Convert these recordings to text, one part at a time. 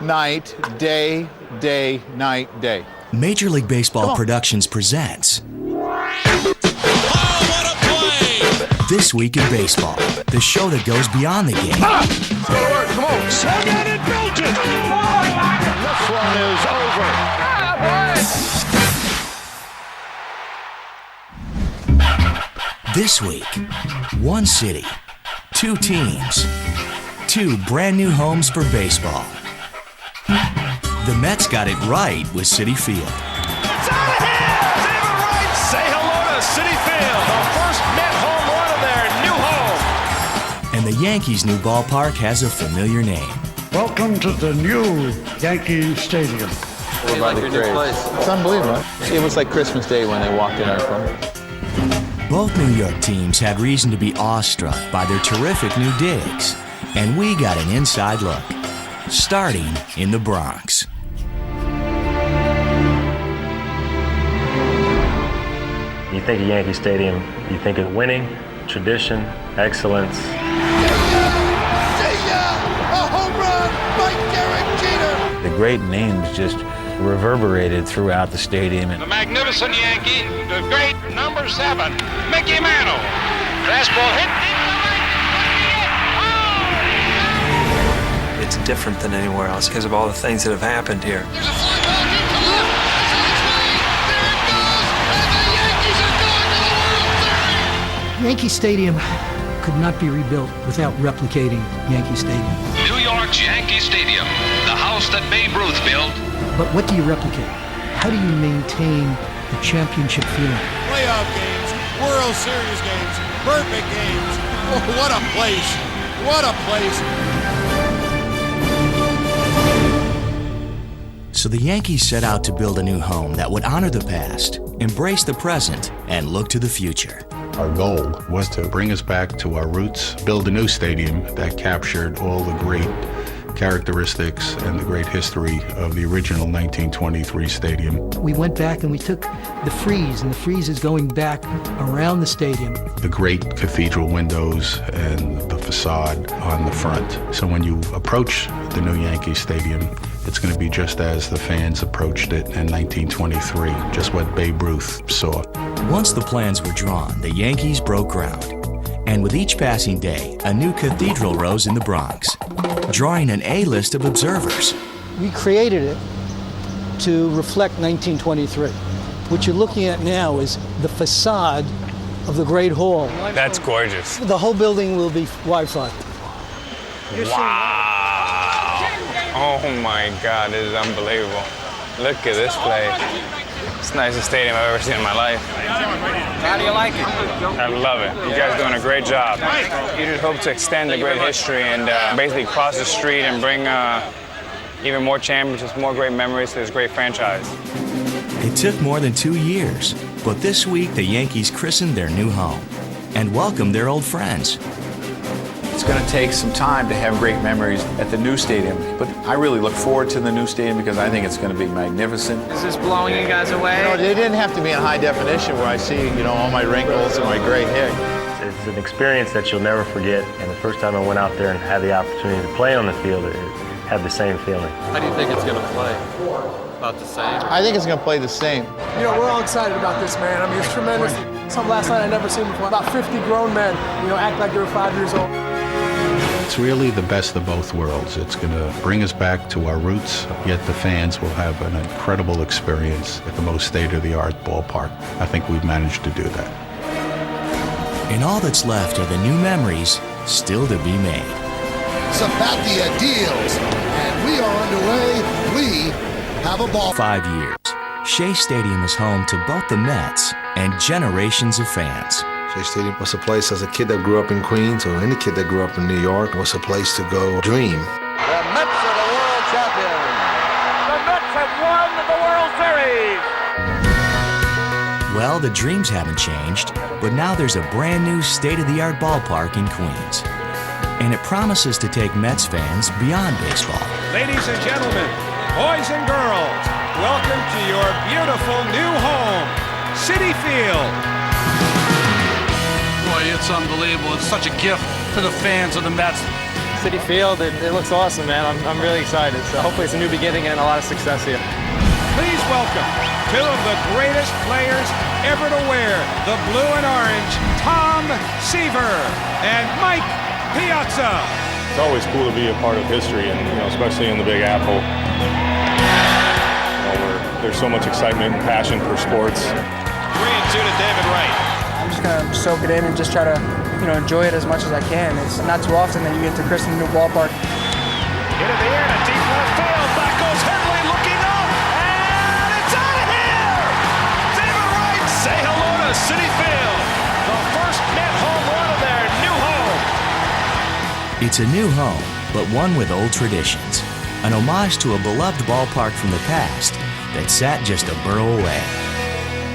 night, day, day, night, day. Major League Baseball Productions presents Oh, what a play! This Week in Baseball, the show that goes beyond the game. Come on! Swung at it, Belgian! This one is over. This week, one city, two teams, two brand new homes for baseball. The Mets got it right with Citi Field. It's out of here! David Wright, say hello to Citi Field, the first Met home run of their new home. And the Yankees' new ballpark has a familiar name. Welcome to the new Yankee Stadium. We're about to craze. It's unbelievable. It was like Christmas Day when they walked in our front. Both New York teams had reason to be awestruck by their terrific new digs, and we got an inside look, starting in the Bronx. You think of Yankee Stadium, you think of winning, tradition, excellence. A home run by Derek Jeter! The great names just reverberated throughout the stadium. The magnificent Yankee, the great number 7, Mickey Mantle. Fastball hit into right. Oh! It's different than anywhere else because of all the things that have happened here. There's a fly ball deep to left. It's on its way. There it goes. And the Yankees are going to the World Series. Yankee Stadium could not be rebuilt without replicating Yankee Stadium. New York's Yankee Stadium, the house that Babe Ruth built. But what do you replicate? How do you maintain the championship feeling? Playoff games, World Series games, perfect games. Oh, what a place! What a place! So the Yankees set out to build a new home that would honor the past, embrace the present, and look to the future. Our goal was to bring us back to our roots, build a new stadium that captured all the great characteristics and the great history of the original 1923 stadium. We went back and we took the frieze, and the frieze is going back around the stadium. The great cathedral windows and the facade on the front. So when you approach the new Yankee Stadium, it's going to be just as the fans approached it in 1923, just what Babe Ruth saw. Once the plans were drawn, the Yankees broke ground. And with each passing day, a new cathedral rose in the Bronx, drawing an A-list of observers. We created it to reflect 1923. What you're looking at now is the facade of the Great Hall. That's gorgeous. The whole building will be Wi-Fi. Wow. Oh my God, this is unbelievable. Look at this place. It's the nicest stadium I've ever seen in my life. How do you like it? I love it. You guys are doing a great job. You just hope to extend the great history and basically cross the street and bring even more championships, more great memories to this great franchise. It took more than 2 years, but this week the Yankees christened their new home and welcomed their old friends. It's going to take some time to have great memories at the new stadium, but I really look forward to the new stadium because I think it's going to be magnificent. Is this blowing you guys away? It didn't have to be in high definition where I see, all my wrinkles and my gray hair. It's an experience that you'll never forget, and the first time I went out there and had the opportunity to play on the field, it had the same feeling. How do you think it's going to play? About the same? I think it's going to play the same. We're all excited about this, man. I mean, it's tremendous. Something last night I never seen before. About 50 grown men, act like they were 5 years old. It's really the best of both worlds. It's going to bring us back to our roots, yet the fans will have an incredible experience at the most state-of-the-art ballpark. I think we've managed to do that. And all that's left are the new memories still to be made. Sabathia deals, and we are underway. We have a ball. 5 years, Shea Stadium is home to both the Mets and generations of fans. Shea Stadium was a place, as a kid that grew up in Queens, or any kid that grew up in New York, was a place to go dream. The Mets are the world champions. The Mets have won the World Series. Well, the dreams haven't changed, but now there's a brand new state-of-the-art ballpark in Queens. And it promises to take Mets fans beyond baseball. Ladies and gentlemen, boys and girls, welcome to your beautiful new home, Citi Field. Boy, it's unbelievable. It's such a gift to the fans of the Mets. Citi Field, it looks awesome, man. I'm really excited. So hopefully it's a new beginning and a lot of success here. Please welcome two of the greatest players ever to wear the blue and orange, Tom Seaver and Mike Piazza. It's always cool to be a part of history, and especially in the Big Apple. Where there's so much excitement and passion for sports. 3-2 to David Wright. I'm just gonna soak it in and just try to, enjoy it as much as I can. It's not too often that you get to christen a new ballpark. Hit in the air to deep left field. Back goes Henry looking up, and it's out of here. David Wright, say hello to Citi Field. The first net home run of their new home. It's a new home, but one with old traditions. An homage to a beloved ballpark from the past that sat just a borough away.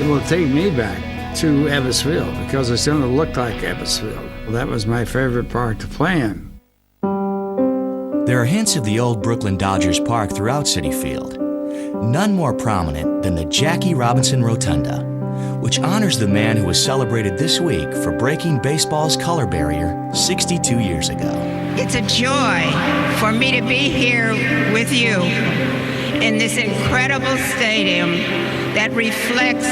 It will take me back to Ebbets Field because it's going to look like Ebbets Field. That was my favorite park to play in. There are hints of the old Brooklyn Dodgers park throughout Citi Field. None more prominent than the Jackie Robinson Rotunda, which honors the man who was celebrated this week for breaking baseball's color barrier 62 years ago. It's a joy for me to be here with you in this incredible stadium that reflects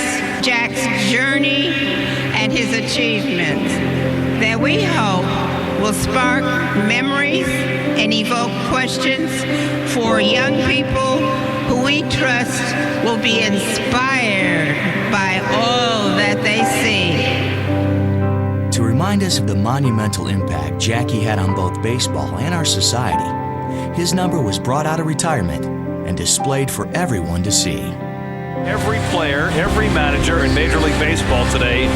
Jack's journey and his achievements that we hope will spark memories and evoke questions for young people who we trust will be inspired by all that they see. To remind us of the monumental impact Jackie had on both baseball and our society, his number was brought out of retirement and displayed for everyone to see. Every player, every manager in Major League Baseball today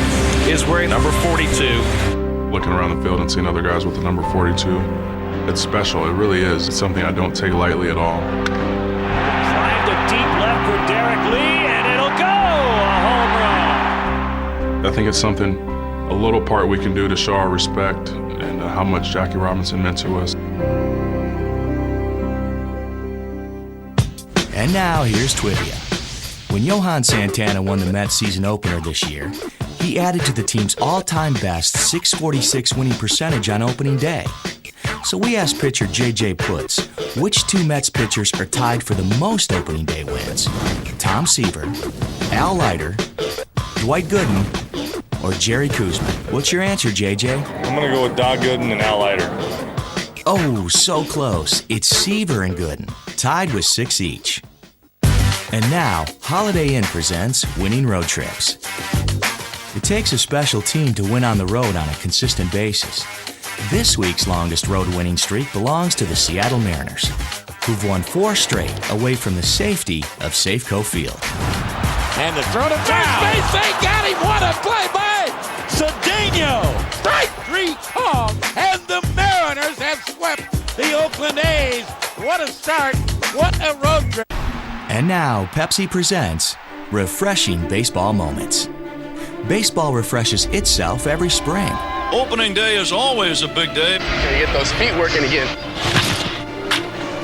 is wearing number 42. Looking around the field and seeing other guys with the number 42, it's special. It really is. It's something I don't take lightly at all. Drive to deep left for Derek Lee, and it'll go! A home run! I think it's something, a little part we can do to show our respect and how much Jackie Robinson meant to us. And now, here's trivia. When Johan Santana won the Mets season opener this year, he added to the team's all-time best .646 winning percentage on opening day. So we asked pitcher J.J. Putz, which two Mets pitchers are tied for the most opening day wins? Tom Seaver, Al Leiter, Dwight Gooden, or Jerry Kuzma? What's your answer, J.J.? I'm going to go with Doc Gooden and Al Leiter. Oh, so close. It's Seaver and Gooden, tied with 6 each. And now, Holiday Inn presents Winning Road Trips. It takes a special team to win on the road on a consistent basis. This week's longest road winning streak belongs to the Seattle Mariners, who've won 4 straight away from the safety of Safeco Field. And the throw to first base, they got him! What a play by Cedeno! Strike 3 called, and the Mariners have swept the Oakland A's. What a start! What a road trip! And now, Pepsi presents Refreshing Baseball Moments. Baseball refreshes itself every spring. Opening day is always a big day. Gotta get those feet working again.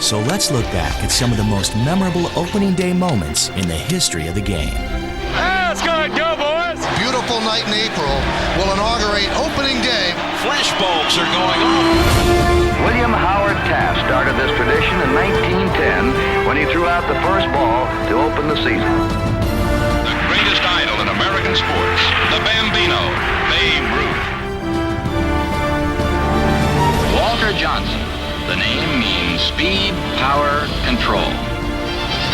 So let's look back at some of the most memorable opening day moments in the history of the game. That's gonna go, boys! Beautiful night in April will inaugurate opening day. Flashbulbs are going off. William Howard Taft started this tradition in 1910 when he threw out the first ball to open the season. The greatest idol in American sports, the Bambino, Babe Ruth. Walter Johnson. The name means speed, power, control.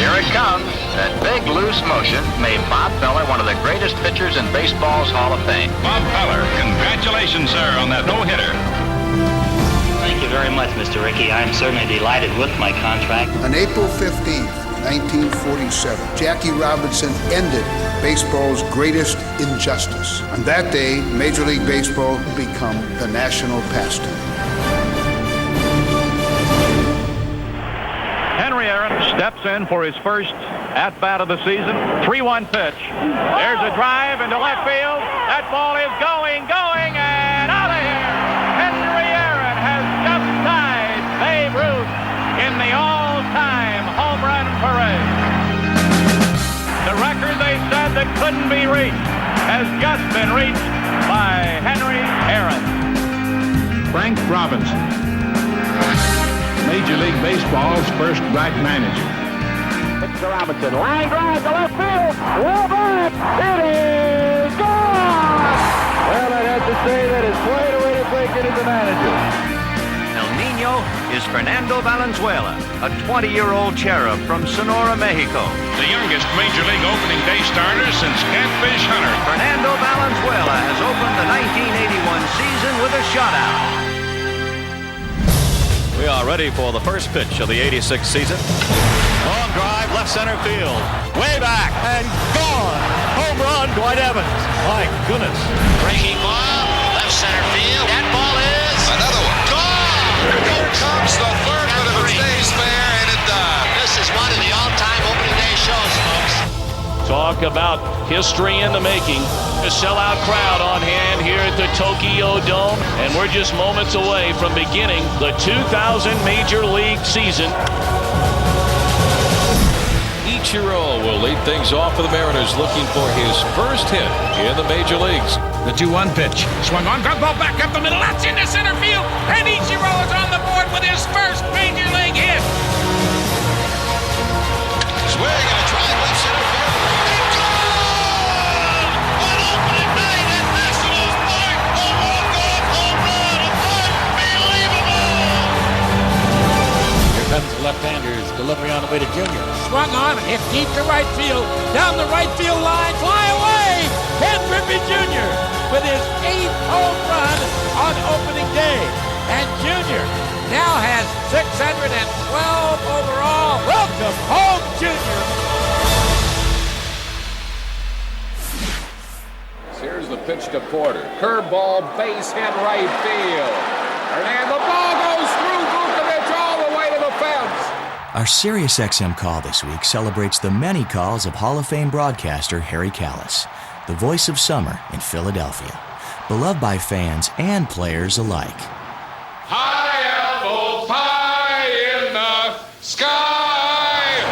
Here it comes. That big loose motion made Bob Feller one of the greatest pitchers in baseball's Hall of Fame. Bob Feller, congratulations, sir, on that no-hitter. Thank you very much, Mr. Rickey. I'm certainly delighted with my contract. On April 15th, 1947, Jackie Robinson ended baseball's greatest injustice. On that day, Major League Baseball became the national pastime. Henry Aaron steps in for his first at-bat of the season. 3-1 pitch. There's a drive into left field. That ball is going, and out of here. Henry Aaron has just tied Babe Ruth in the all-time home run parade. The record they said that couldn't be reached has just been reached by Henry Aaron. Frank Robinson. Major League Baseball's first black manager. Mr. Robinson, line drive to left field, well back, it is gone! Well, I'd have to say that it's quite a way to take it as a manager. El Nino is Fernando Valenzuela, a 20-year-old cherub from Sonora, Mexico. The youngest Major League opening day starter since Catfish Hunter. Fernando Valenzuela has opened the 1981 season with a shutout. We are ready for the first pitch of the 86 season. Long drive, left center field. Way back and gone. Home run, Dwight Evans. My goodness. Breaking ball, left center field. That ball is another one. Gone! Here comes the third, but if it stays fair, and it does. This is one of the all-time opening day shows, folks. Talk about history in the making. A sellout crowd on hand here at the Tokyo Dome, and we're just moments away from beginning the 2000 Major League season. Ichiro will lead things off for the Mariners, looking for his first hit in the Major Leagues. The 2-1 pitch. Swung on, ground ball back up the middle. That's into center field. And Ichiro is on the board with his first Major League hit. Swing and a drive left center field. And gone! On opening night at Nationals Park, a walk-off home run. Unbelievable! Here comes the left-hander's delivery on the way to Junior. Swung on and hit deep to right field. Down the right field line. Fly away! Ken Griffey Jr. with his 8th home run on opening day. And Junior now has 612 overall. Welcome home, Junior. Here's the pitch to Porter. Curveball, base hit right field. And the ball goes through Vukovich all the way to the fence. Our SiriusXM call this week celebrates the many calls of Hall of Fame broadcaster Harry Kalas, the voice of summer in Philadelphia, beloved by fans and players alike. High apple pie in the sky.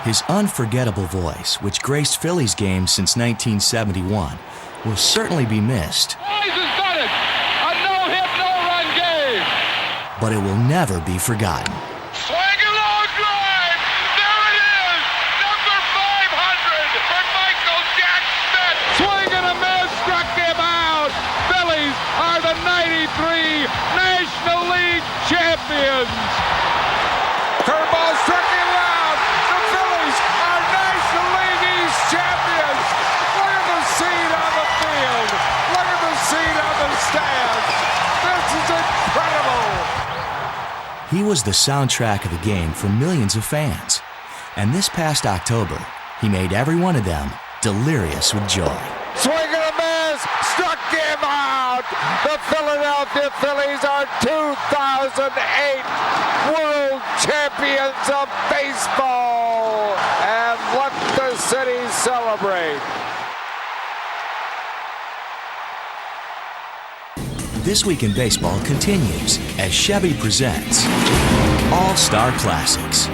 His unforgettable voice, which graced Phillies games since 1971, will certainly be missed. Hayes has done it. A no-hit, no-run game. But it will never be forgotten. Swing a long drive. There it is. Number 500 for Michael Jack Smith. Swing and a miss. Struck him out. Phillies are the 93 National League champions. Curveball struck him out. The Phillies are National League East champions. Look at the seat on the field. Look at the seat on the stands. This is incredible. He was the soundtrack of the game for millions of fans. And this past October, he made every one of them delirious with joy. Swing and a miss, struck him out. The Philadelphia Phillies are 2008 world champions of baseball. And let the city celebrate. This Week in Baseball continues as Chevy presents All-Star Classics.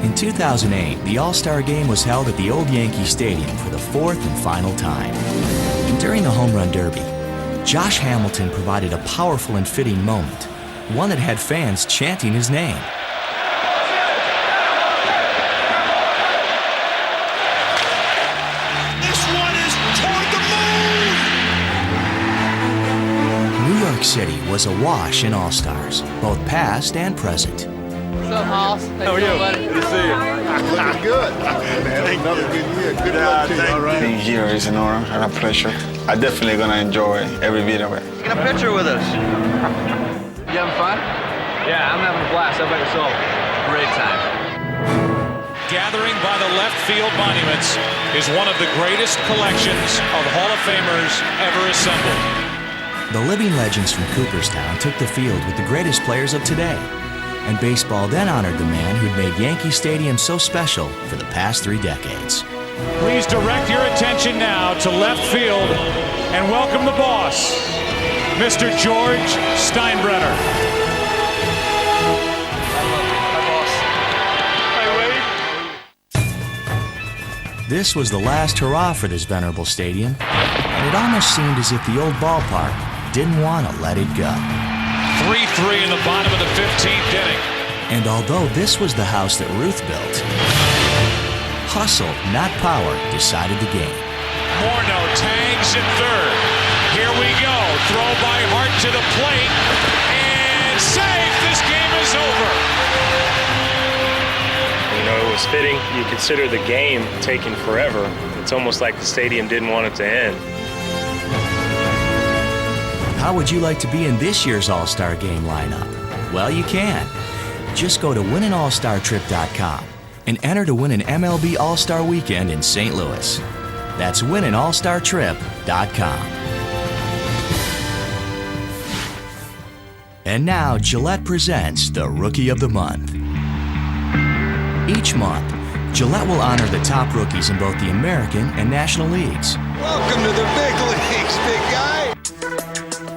In 2008, the All-Star Game was held at the old Yankee Stadium for the 4th and final time. And during the Home Run Derby, Josh Hamilton provided a powerful and fitting moment, one that had fans chanting his name. This one is toward the moon! New York City was awash in All-Stars, both past and present. What's up, Hoss? How are you? Buddy? Good to see you. Looking good. Man, another good year. Good luck to you, all right? Being here is an honor and a pleasure. I'm definitely going to enjoy every bit of it. Get a picture with us. You having fun? Yeah, I'm having a blast. How about yourself? Great time. Gathering by the left field monuments is one of the greatest collections of Hall of Famers ever assembled. The living legends from Cooperstown took the field with the greatest players of today. And baseball then honored the man who'd made Yankee Stadium so special for the past 3 decades. Please direct your attention now to left field and welcome the boss, Mr. George Steinbrenner. This was the last hurrah for this venerable stadium, and it almost seemed as if the old ballpark didn't want to let it go. 3-3 in the bottom of the 15th inning. And although this was the house that Ruth built, hustle, not power, decided the game. Morneau tags at third. Here we go. Throw by Hart to the plate. And safe. This game is over. You know, it was fitting. You consider the game taking forever. It's almost like the stadium didn't want it to end. How would you like to be in this year's All-Star Game lineup? Well, you can. Just go to winanallstartrip.com and enter to win an MLB All-Star Weekend in St. Louis. That's winanallstartrip.com. And now, Gillette presents the Rookie of the Month. Each month, Gillette will honor the top rookies in both the American and National Leagues. Welcome to the big leagues, big guy!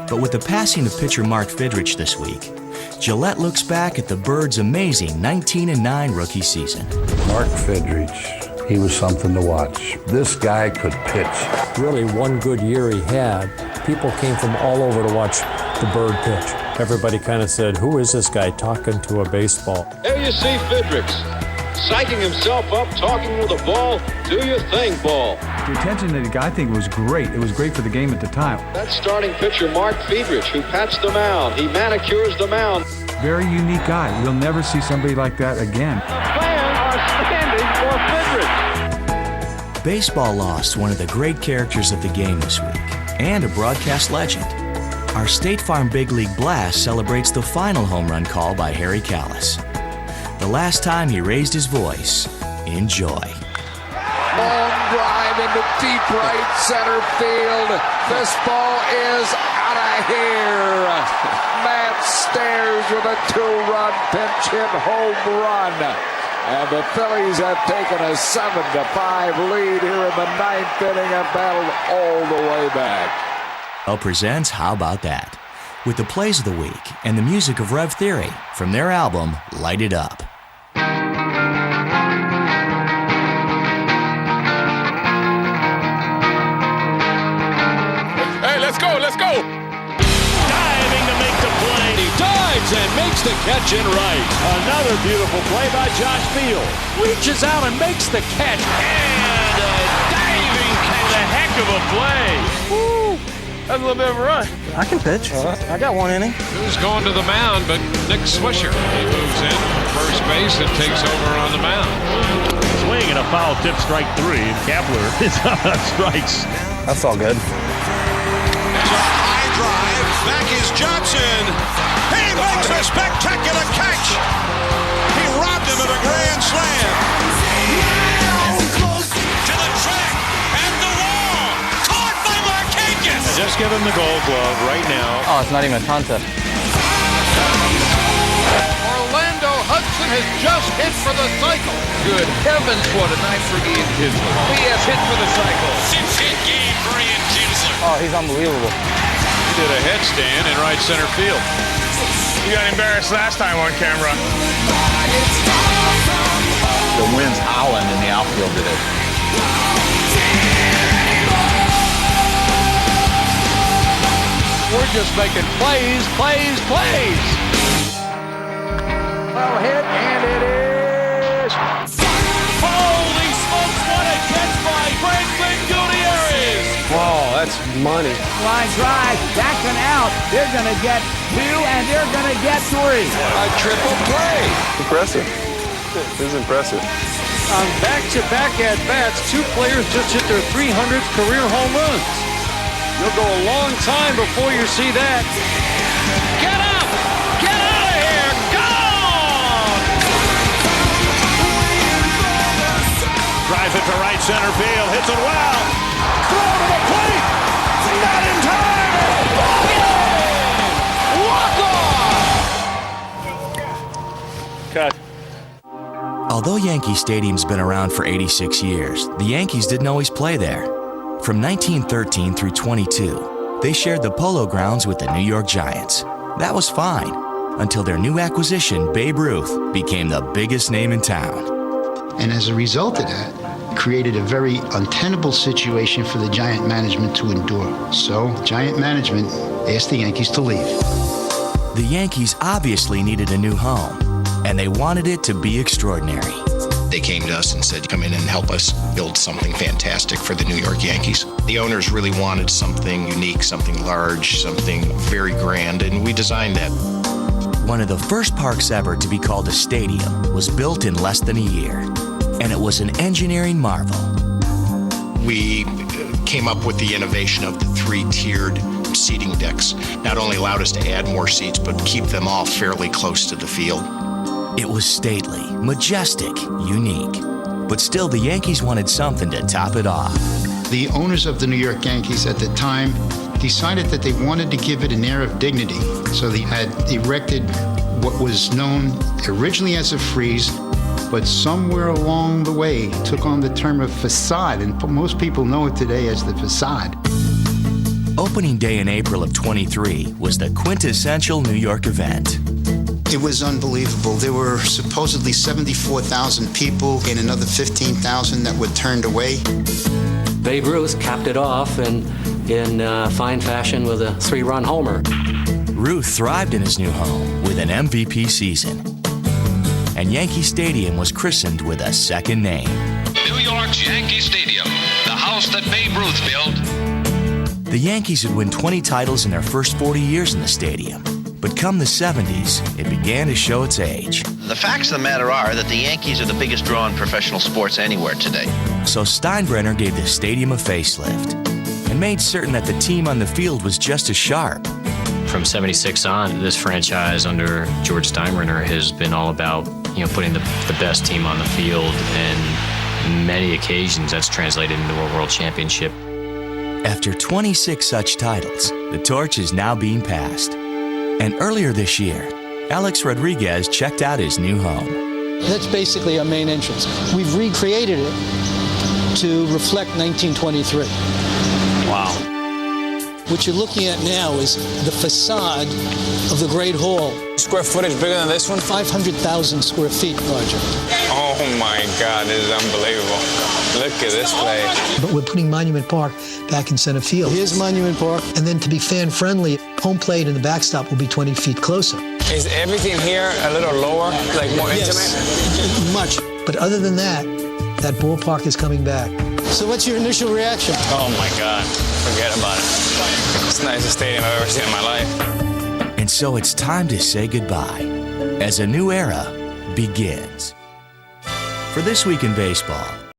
But with the passing of pitcher Mark Fidrych this week, Gillette looks back at the Birds' amazing 19-9 rookie season. Mark Fidrych, he was something to watch. This guy could pitch. Really, one good year he had. People came from all over to watch the Bird pitch. Everybody kind of said, who is this guy talking to a baseball? There you see Fidrych, psyching himself up, talking with the ball. Do your thing, ball. The attention that he got, I think, was great. It was great for the game at the time. That's starting pitcher Mark Fidrych, who pats the mound. He manicures the mound. Very unique guy. You'll never see somebody like that again. The fans are standing for Fidrych. Baseball lost one of the great characters of the game this week, and a broadcast legend. Our State Farm Big League Blast celebrates the final home run call by Harry Callis. The last time he raised his voice in joy. Long drive into deep right center field. This ball is out of here. Matt Stairs with a 2-run pinch hit home run. And the Phillies have taken a 7-5 lead here in the 9th inning and battled all the way back. Presents How About That? With the plays of the week and the music of Rev Theory from their album Light It Up. Hey, let's go, let's go! Diving to make the play. He dives and makes the catch in right. Another beautiful play by Josh Field. Reaches out and makes the catch. And a diving catch. A heck of a play. Woo! That's a little bit of a run. I can pitch. I got one inning. Who's going to the mound but Nick Swisher? He moves in first base and takes over on the mound. Swing and a foul tip, strike 3. Kapler is on strikes. That's all good. It's a high drive. Back is Johnson. He makes a spectacular catch. He robbed him of a grand slam. To the track and the wall. Caught by Marquez. Just give him the Gold Glove right now. Oh, it's not even a contest. Orlando Hudson has just hit for the cycle. Good heavens, what a night for Ian Kinsler. He has hit for the cycle. 6-hit game for Ian Kinsler. Oh, he's unbelievable. He did a headstand in right center field. You got embarrassed last time on camera. The wind's howling in the outfield today. We're just making plays. Well hit, and it is. Holy smokes, what a catch by Franklin Gutierrez. Whoa, that's money. Line drive, that's an out. They're going to get 2, and they're going to get 3. A triple play. Impressive. This is impressive. On back-to-back at-bats, 2 players just hit their 300th career home runs. You'll go a long time before you see that. Get up! Get out of here! Gone! Drives it to right center field. Hits it well. Throw to the plate. Not in time. Walk-off! Cut. Although Yankee Stadium's been around for 86 years, the Yankees didn't always play there. From 1913 through 22, they shared the Polo Grounds with the New York Giants. That was fine, until their new acquisition, Babe Ruth, became the biggest name in town. And as a result of that, created a very untenable situation for the Giant management to endure. So, Giant management asked the Yankees to leave. The Yankees obviously needed a new home, and they wanted it to be extraordinary. They came to us and said, come in and help us build something fantastic for the New York Yankees. The owners really wanted something unique, something large, something very grand, and we designed that. One of the first parks ever to be called a stadium was built in less than a year, and it was an engineering marvel. We came up with the innovation of the 3-tiered seating decks. Not only allowed us to add more seats, but keep them all fairly close to the field. It was stately, majestic, unique. But still, the Yankees wanted something to top it off. The owners of the New York Yankees at the time decided that they wanted to give it an air of dignity. So they had erected what was known originally as a frieze, but somewhere along the way took on the term of facade, and most people know it today as the facade. Opening day in April of '23 was the quintessential New York event. It was unbelievable. There were supposedly 74,000 people and another 15,000 that were turned away. Babe Ruth capped it off in fine fashion with a 3-run homer. Ruth thrived in his new home with an MVP season. And Yankee Stadium was christened with a second name. New York's Yankee Stadium, the house that Babe Ruth built. The Yankees would win 20 titles in their first 40 years in the stadium. But come the 70s, it began to show its age. The facts of the matter are that the Yankees are the biggest draw in professional sports anywhere today. So Steinbrenner gave the stadium a facelift and made certain that the team on the field was just as sharp. From 76 on, this franchise under George Steinbrenner has been all about, putting the best team on the field, and many occasions that's translated into a world championship. After 26 such titles, the torch is now being passed. And earlier this year, Alex Rodriguez checked out his new home. That's basically our main entrance. We've recreated it to reflect 1923. Wow. What you're looking at now is the facade of the Great Hall. Square footage bigger than this one? 500,000 square feet larger. Oh my God, this is unbelievable. Look at this place. But we're putting Monument Park back in center field. Here's Monument Park. And then to be fan-friendly, home plate and the backstop will be 20 feet closer. Is everything here a little lower, like more intimate? Yes, much. But other than that ballpark is coming back. So what's your initial reaction? Oh my God, forget about it. It's the nicest stadium I've ever seen in my life. And so it's time to say goodbye as a new era begins. For This Week in Baseball,